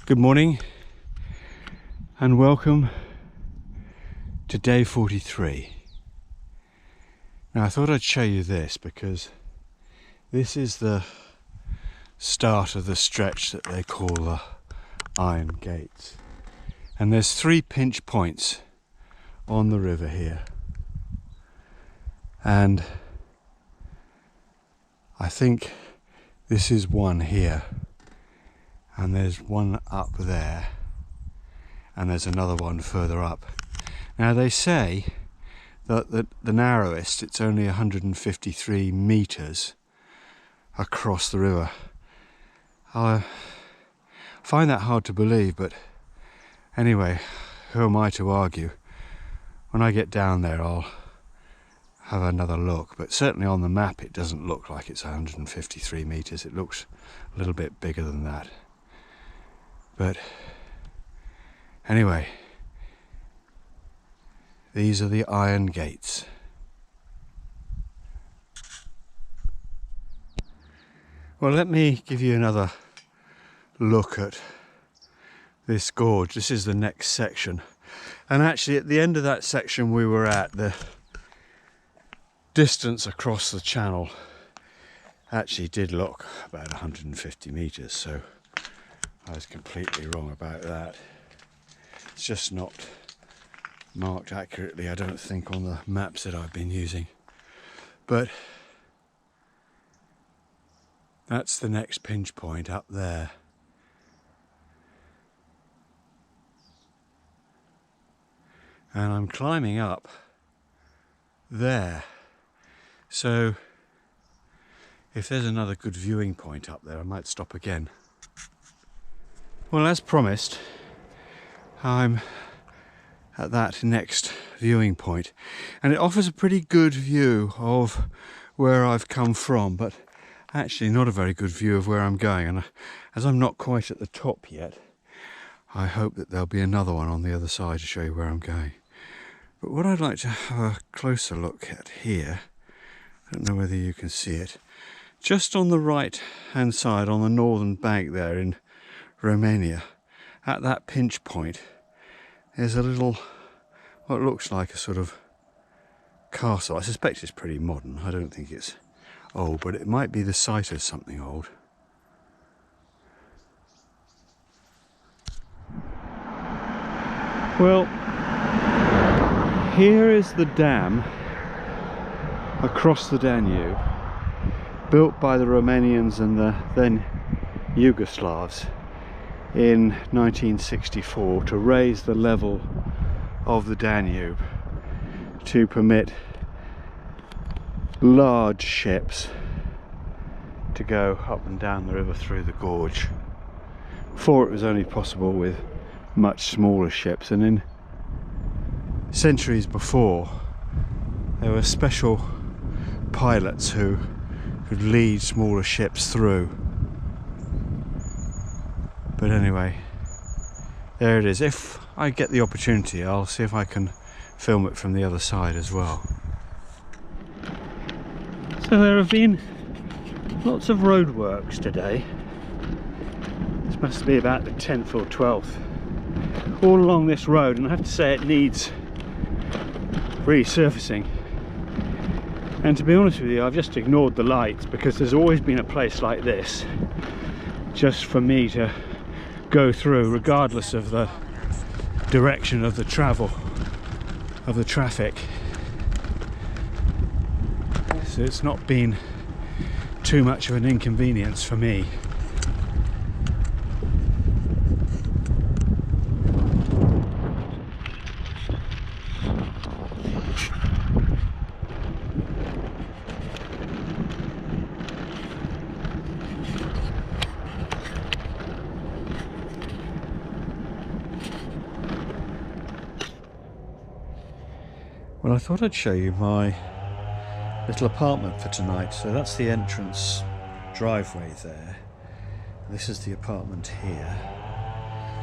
Good morning and welcome to day 43. Now I thought I'd show you this because this is the start of the stretch that they call the Iron Gates, and there's 3 pinch points on the river here, and I think this is one here, and there's one up there, and there's another one further up. Now they say that the narrowest, it's only 153 meters across the river. I find that hard to believe, but anyway, who am I to argue? When I get down there I'll have another look, but certainly on the map it doesn't look like it's 153 meters. It looks a little bit bigger than that. But anyway, these are the Iron Gates. Well, let me give you another look at this gorge. This is the next section, and actually at the end of that section we were at, the distance across the channel actually did look about 150 meters, so I was completely wrong about that. It's just not marked accurately, I don't think, on the maps that I've been using. But that's the next pinch point up there. And I'm climbing up there. So if there's another good viewing point up there, I might stop again. Well, as promised, I'm at that next viewing point, and it offers a pretty good view of where I've come from, but actually not a very good view of where I'm going. And as I'm not quite at the top yet, I hope that there'll be another one on the other side to show you where I'm going. But what I'd like to have a closer look at here, I don't know whether you can see it, just on the right hand side on the northern bank there in Romania, at that pinch point, there's a little, what looks like a sort of castle. I suspect it's pretty modern. I don't think it's old, but it might be the site of something old. Well, here is the dam across the Danube, built by the Romanians and the then Yugoslavs in 1964 to raise the level of the Danube to permit large ships to go up and down the river through the gorge. Before it was only possible with much smaller ships, and in centuries before there were special pilots who could lead smaller ships through. But anyway, there it is. If I get the opportunity, I'll see if I can film it from the other side as well. So there have been lots of roadworks today. This must be about the 10th or 12th, all along this road, and I have to say it needs resurfacing. And to be honest with you, I've just ignored the lights because there's always been a place like this just for me to go through, regardless of the direction of the travel of the traffic. So it's not been too much of an inconvenience for me. Well, I thought I'd show you my little apartment for tonight. So that's the entrance driveway there. This is the apartment here.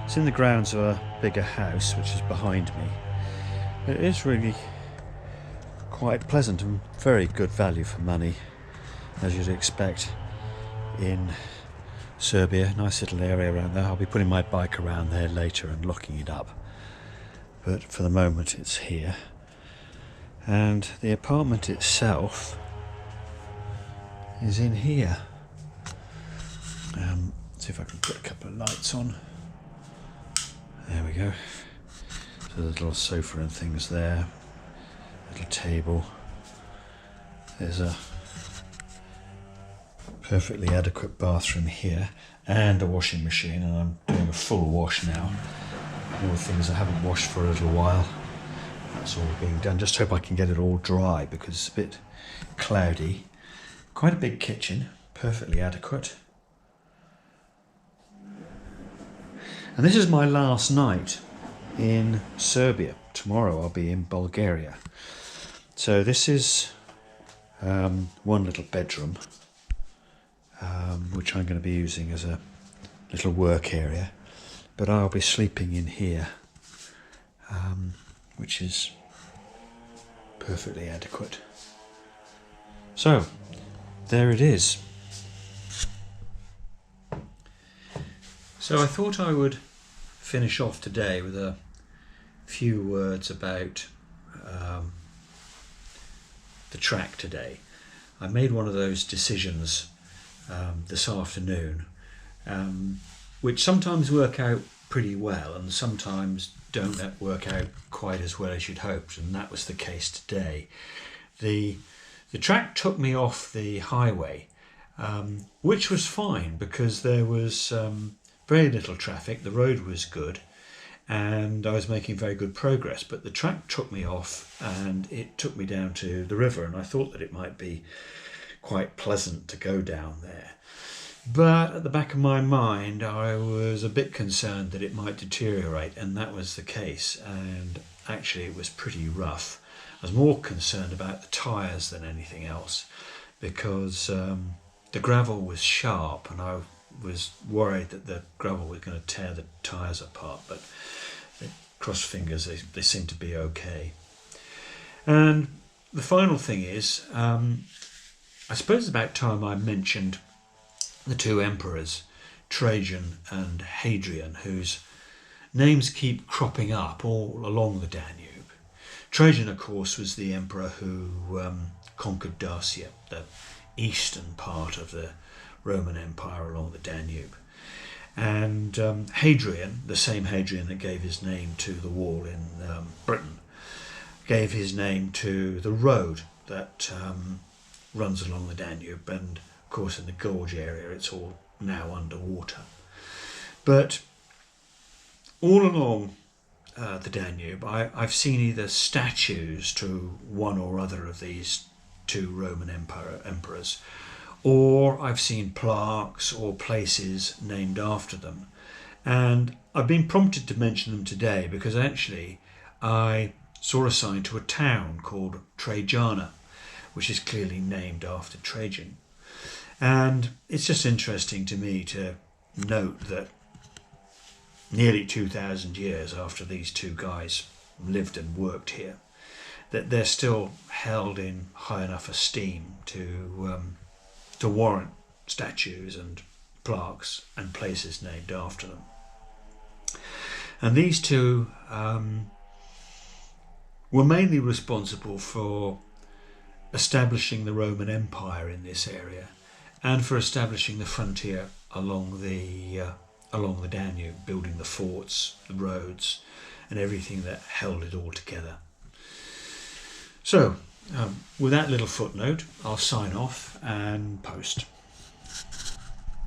It's in the grounds of a bigger house which is behind me. It is really quite pleasant and very good value for money, as you'd expect in Serbia. Nice little area around there. I'll be putting my bike around there later and locking it up. But for the moment it's here. And the apartment itself is in here. See if I can put a couple of lights on. There we go. So there's a little sofa and things there. Little table. There's a perfectly adequate bathroom here and a washing machine, and I'm doing a full wash now. All the things I haven't washed for a little while. That's all being done. Just hope I can get it all dry because it's a bit cloudy. Quite a big kitchen, perfectly adequate. And this is my last night in Serbia. Tomorrow I'll be in Bulgaria. So this is one little bedroom, which I'm going to be using as a little work area. But I'll be sleeping in here, which is perfectly adequate. So, there it is. So I thought I would finish off today with a few words about the track today. I made one of those decisions this afternoon, which sometimes work out pretty well and sometimes don't work out quite as well as you'd hoped, and that was the case today. The track took me off the highway, which was fine because there was very little traffic, the road was good, and I was making very good progress, but the track took me off and it took me down to the river, and I thought that it might be quite pleasant to go down there. But at the back of my mind, I was a bit concerned that it might deteriorate, and that was the case, and actually it was pretty rough. I was more concerned about the tyres than anything else because the gravel was sharp and I was worried that the gravel was going to tear the tyres apart, but cross fingers, they seem to be okay. And the final thing is, I suppose it's about time I mentioned the two emperors, Trajan and Hadrian, whose names keep cropping up all along the Danube. Trajan, of course, was the emperor who conquered Dacia, the eastern part of the Roman Empire along the Danube. And Hadrian, the same Hadrian that gave his name to the wall in Britain, gave his name to the road that runs along the Danube, and of course in the gorge area it's all now underwater. But all along the Danube I've seen either statues to one or other of these two Roman emperors, or I've seen plaques or places named after them. And I've been prompted to mention them today because actually I saw a sign to a town called Trajana, which is clearly named after Trajan. And it's just interesting to me to note that nearly 2,000 years after these two guys lived and worked here, that they're still held in high enough esteem to warrant statues and plaques and places named after them. And these two were mainly responsible for establishing the Roman Empire in this area and for establishing the frontier along the Danube, building the forts, the roads, and everything that held it all together. So, with that little footnote, I'll sign off and post.